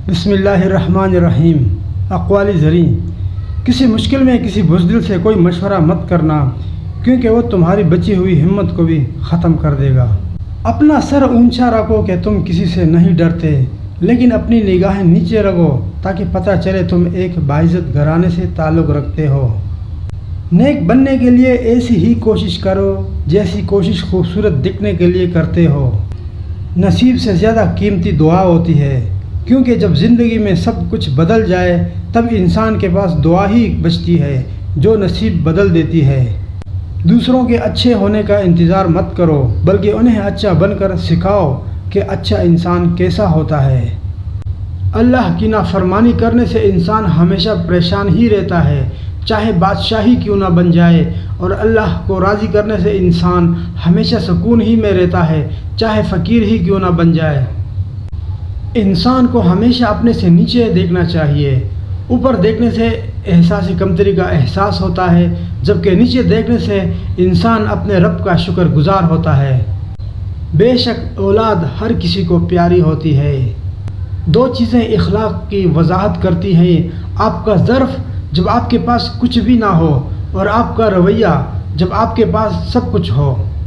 بسم اللہ الرحمن الرحیم۔ اقوال زریں، کسی مشکل میں کسی بزدل سے کوئی مشورہ مت کرنا، کیونکہ وہ تمہاری بچی ہوئی ہمت کو بھی ختم کر دے گا۔ اپنا سر اونچا رکھو کہ تم کسی سے نہیں ڈرتے، لیکن اپنی نگاہیں نیچے رکھو تاکہ پتہ چلے تم ایک باعزت گھرانے سے تعلق رکھتے ہو۔ نیک بننے کے لیے ایسی ہی کوشش کرو جیسی کوشش خوبصورت دکھنے کے لیے کرتے ہو۔ نصیب سے زیادہ قیمتی دعا ہوتی ہے، کیونکہ جب زندگی میں سب کچھ بدل جائے تب انسان کے پاس دعا ہی بچتی ہے جو نصیب بدل دیتی ہے۔ دوسروں کے اچھے ہونے کا انتظار مت کرو، بلکہ انہیں اچھا بن کر سکھاؤ کہ اچھا انسان کیسا ہوتا ہے۔ اللہ کی نافرمانی کرنے سے انسان ہمیشہ پریشان ہی رہتا ہے، چاہے بادشاہی کیوں نہ بن جائے، اور اللہ کو راضی کرنے سے انسان ہمیشہ سکون ہی میں رہتا ہے، چاہے فقیر ہی کیوں نہ بن جائے۔ انسان کو ہمیشہ اپنے سے نیچے دیکھنا چاہیے۔ اوپر دیکھنے سے احساس کمتری کا احساس ہوتا ہے، جبکہ نیچے دیکھنے سے انسان اپنے رب کا شکر گزار ہوتا ہے۔ بے شک اولاد ہر کسی کو پیاری ہوتی ہے۔ دو چیزیں اخلاق کی وضاحت کرتی ہیں: آپ کا ظرف جب آپ کے پاس کچھ بھی نہ ہو، اور آپ کا رویہ جب آپ کے پاس سب کچھ ہو۔